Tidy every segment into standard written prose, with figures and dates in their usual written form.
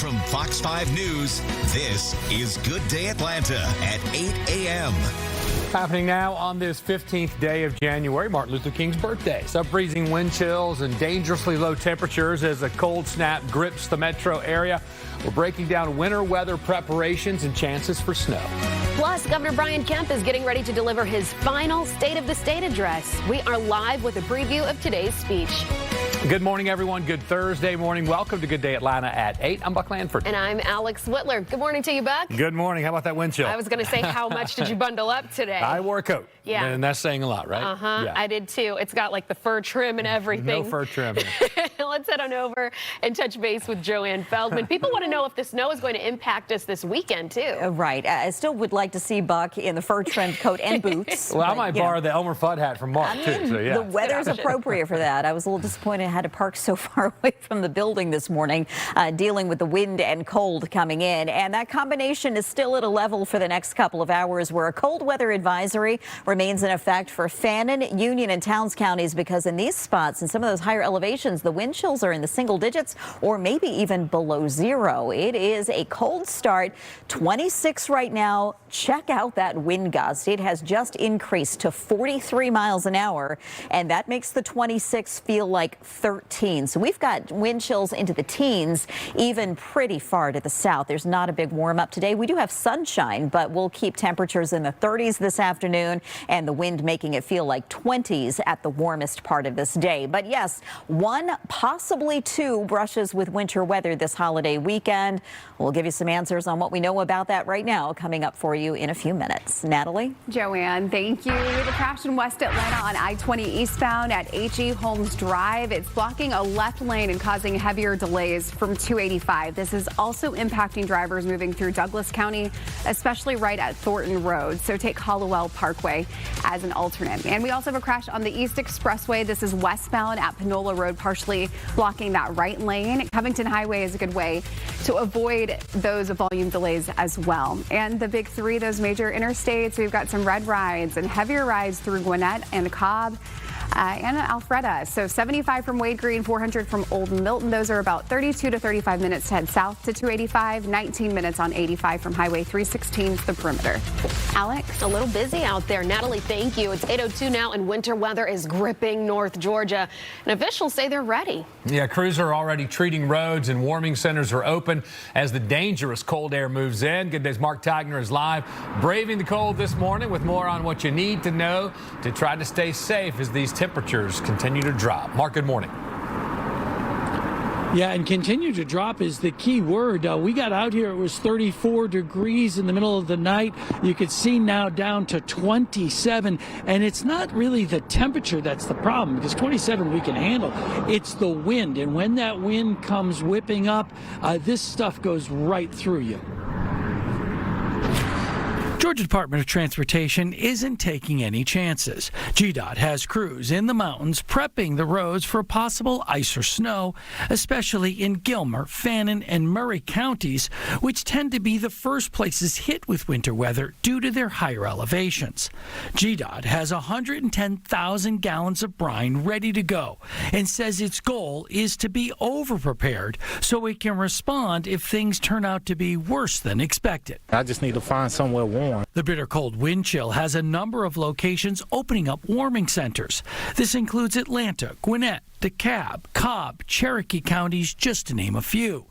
From Fox 5 News, this is Good Day Atlanta at 8 a.m. Happening now on this 15th day of January, Martin Luther King's birthday. Sub-freezing wind chills and dangerously low temperatures as a cold snap grips the metro area. We're breaking down winter weather preparations and chances for snow. Plus, Governor Kemp is getting ready to deliver his final State of the State address. We are live with a preview of today's speech. Good morning, everyone. Good Thursday morning. Welcome to Good Day Atlanta at 8. I'm Buck Lanford. And I'm Alex Whitler. Good morning to you, Buck. Good morning. How about that wind chill? I was going to say, how much did you bundle up today? I wore a coat. Yeah. And that's saying a lot, right? Yeah. I did too. It's got like the fur trim and everything. No fur trim. Let's head on over and touch base with Joanne Feldman. People want to know if the snow is going to impact us this weekend, too. Right. I still would like to see Buck in the fur trimmed coat and boots. Well, I might borrow the Elmer Fudd hat from Mark, too. So, yeah. The weather's appropriate for that. I was a little disappointed I had to park so far away from the building this morning, dealing with the wind and cold coming in. And that combination is still at a level for the next couple of hours where a cold weather advisory remains in effect for Fannin, Union, and Towns counties, because in these spots and some of those higher elevations, the wind chills are in the single digits or maybe even below zero. It is a cold start. 26 right now. Check out that wind gust. It has just increased to 43 miles an hour, and that makes the 26 feel like 13. So we've got wind chills into the teens, even pretty far to the south. There's not a big warm up today. We do have sunshine, but we'll keep temperatures in the 30s this afternoon, and the wind making it feel like 20s at the warmest part of this day. But yes, one, possibly two brushes with winter weather this holiday weekend. We'll give you some answers on what we know about that right now, coming up for you in a few minutes. Natalie? Joanne, thank you. The crash in West Atlanta on I-20 eastbound at H.E. Holmes Drive. It's blocking a left lane and causing heavier delays from 285. This is also impacting drivers moving through Douglas County, especially right at Thornton Road. So take Hollowell Parkway as an alternate. And we also have a crash on the East Expressway. This is westbound at Panola Road, partially blocking that right lane. Covington Highway is a good way to avoid those volume delays as well. And the big three, those major interstates, we've got some red rides and heavier rides through Gwinnett and Cobb and Alpharetta. So 75 from Wade Green, 400 from Old Milton. Those are about 32 to 35 minutes to head south to 285, 19 minutes on 85 from Highway 316 to the perimeter. Alex? A little busy out there. Natalie, thank you. It's 8:02 now, and winter weather is gripping North Georgia. And officials say they're ready. Yeah, crews are already treating roads and warming centers are open as the dangerous cold air moves in. Good Day's Mark Tigner is live, braving the cold this morning with more on what you need to know to try to stay safe as these temperatures continue to drop. Mark, good morning. Yeah, and continue to drop is the key word. We got out here, it was 34 degrees in the middle of the night. You could see now down to 27, and it's not really the temperature that's the problem, because 27 we can handle. It's the wind, and when that wind comes whipping up, this stuff goes right through you. Georgia Department of Transportation isn't taking any chances. GDOT has crews in the mountains prepping the roads for possible ice or snow, especially in Gilmer, Fannin, and Murray counties, which tend to be the first places hit with winter weather due to their higher elevations. GDOT has 110,000 gallons of brine ready to go and says its goal is to be over-prepared so it can respond if things turn out to be worse than expected. I just need to find somewhere warm. The bitter cold wind chill has a number of locations opening up warming centers. This includes Atlanta, Gwinnett, DeKalb, Cobb, Cherokee counties, just to name a few.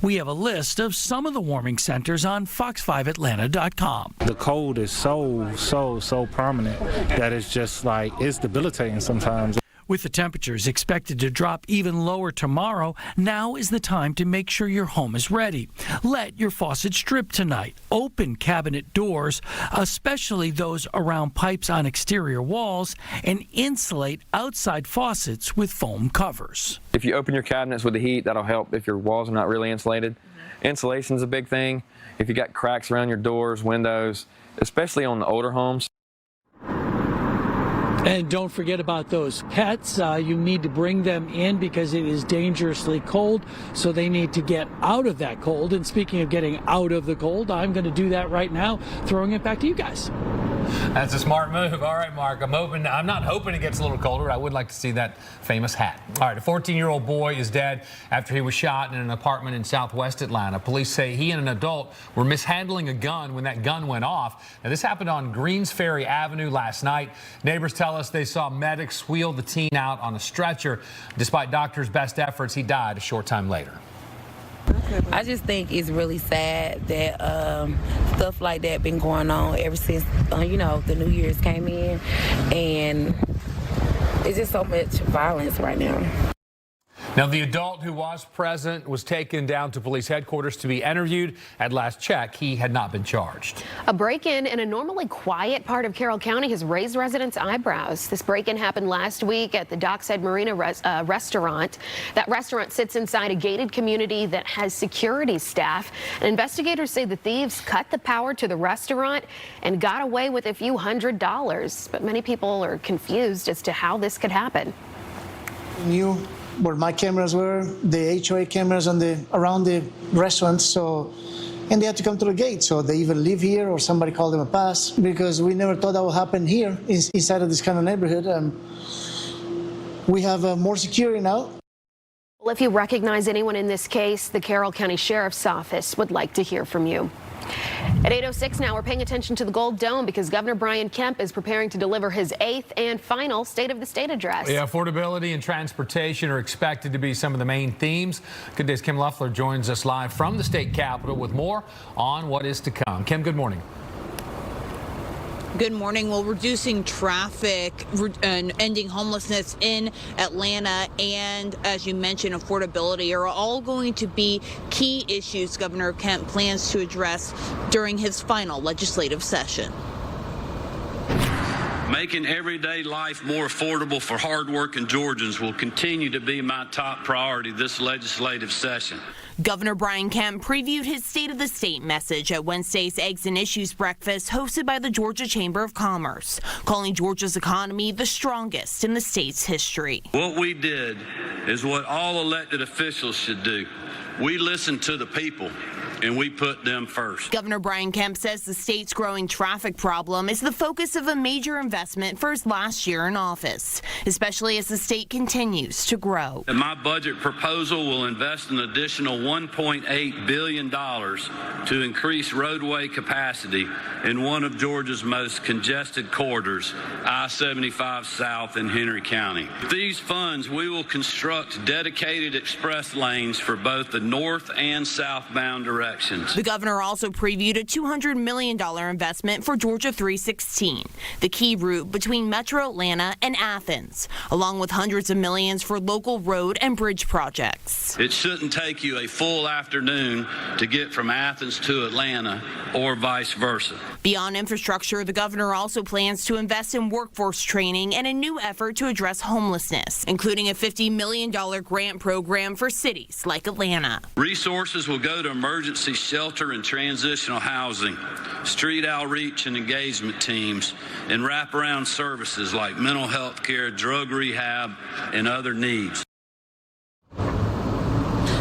We have a list of some of the warming centers on fox5atlanta.com. The cold is so prominent that it's just like, it's debilitating sometimes. With the temperatures expected to drop even lower tomorrow, now is the time to make sure your home is ready. Let your faucets drip tonight. Open cabinet doors, especially those around pipes on exterior walls, and insulate outside faucets with foam covers. If you open your cabinets with the heat, that'll help if your walls are not really insulated. Insulation's a big thing. If you got cracks around your doors, windows, especially on the older homes. And don't forget about those pets. You need to bring them in because it is dangerously cold, so they need to get out of that cold. And speaking of getting out of the cold, I'm going to do that right now, throwing it back to you guys. That's a smart move. All right, Mark. I'm not hoping it gets a little colder, but I would like to see that famous hat. All right, a 14-year-old boy is dead after he was shot in an apartment in southwest Atlanta. Police say he and an adult were mishandling a gun when that gun went off. Now, this happened on Greens Ferry Avenue last night. Neighbors tell us they saw medics wheel the teen out on a stretcher. Despite doctors' best efforts, he died a short time later. I just think it's really sad that stuff like that been going on ever since, the New Year's came in, and it's just so much violence right now. Now, the adult who was present was taken down to police headquarters to be interviewed. At last check, he had not been charged. A break-in in a normally quiet part of Carroll County has raised residents' eyebrows. This break-in happened last week at the Dockside Marina restaurant. That restaurant sits inside a gated community that has security staff. And investigators say the thieves cut the power to the restaurant and got away with a few $100s. But many people are confused as to how this could happen. Knew where my cameras were, the HOA cameras around the restaurant, and they had to come to the gate. So they either live here or somebody called them a pass, because we never thought that would happen here inside of this kind of neighborhood. We have more security now. Well, if you recognize anyone in this case, the Carroll County Sheriff's Office would like to hear from you. At 8:06 now, we're paying attention to the Gold Dome because Governor Brian Kemp is preparing to deliver his 8th and final State of the State address. Yeah, affordability and transportation are expected to be some of the main themes. Good Day's Kim Loeffler joins us live from the state capitol with more on what is to come. Kim, good morning. Good morning. Well, reducing traffic and ending homelessness in Atlanta and, as you mentioned, affordability are all going to be key issues Governor Kemp plans to address during his final legislative session. Making everyday life more affordable for hardworking Georgians will continue to be my top priority this legislative session. Governor Brian Kemp previewed his State of the State message at Wednesday's Eggs and Issues breakfast hosted by the Georgia Chamber of Commerce, calling Georgia's economy the strongest in the state's history. What we did is what all elected officials should do. We listened to the people, and we put them first. Governor Brian Kemp says the state's growing traffic problem is the focus of a major investment for his last year in office, especially as the state continues to grow. And my budget proposal will invest an additional $1.8 billion to increase roadway capacity in one of Georgia's most congested corridors, I-75 South in Henry County. With these funds, we will construct dedicated express lanes for both the north and southbound directions. The governor also previewed a $200 million investment for Georgia 316, the key route between Metro Atlanta and Athens, along with hundreds of millions for local road and bridge projects. It shouldn't take you a full afternoon to get from Athens to Atlanta or vice versa. Beyond infrastructure, the governor also plans to invest in workforce training and a new effort to address homelessness, including a $50 million grant program for cities like Atlanta. Resources will go to emergency shelter and transitional housing, street outreach and engagement teams, and wraparound services like mental health care, drug rehab, and other needs.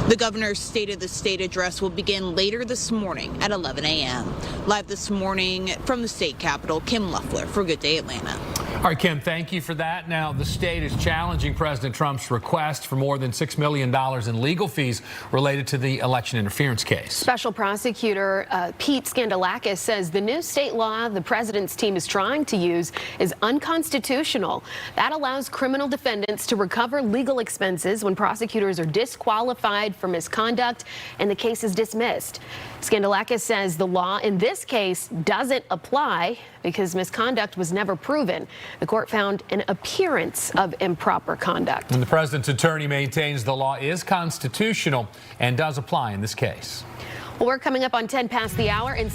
The governor's State of the State address will begin later this morning at 11 a.m. Live this morning from the state capitol, Kim Loeffler for Good Day Atlanta. All right, Kim, thank you for that. Now, the state is challenging President Trump's request for more than $6 million in legal fees related to the election interference case. Special prosecutor Pete Skandalakis says the new state law the president's team is trying to use is unconstitutional. That allows criminal defendants to recover legal expenses when prosecutors are disqualified for misconduct and the case is dismissed. Skandalakis says the law in this case doesn't apply because misconduct was never proven. The court found an appearance of improper conduct. And the president's attorney maintains the law is constitutional and does apply in this case. Well, we're coming up on 10 past the hour. And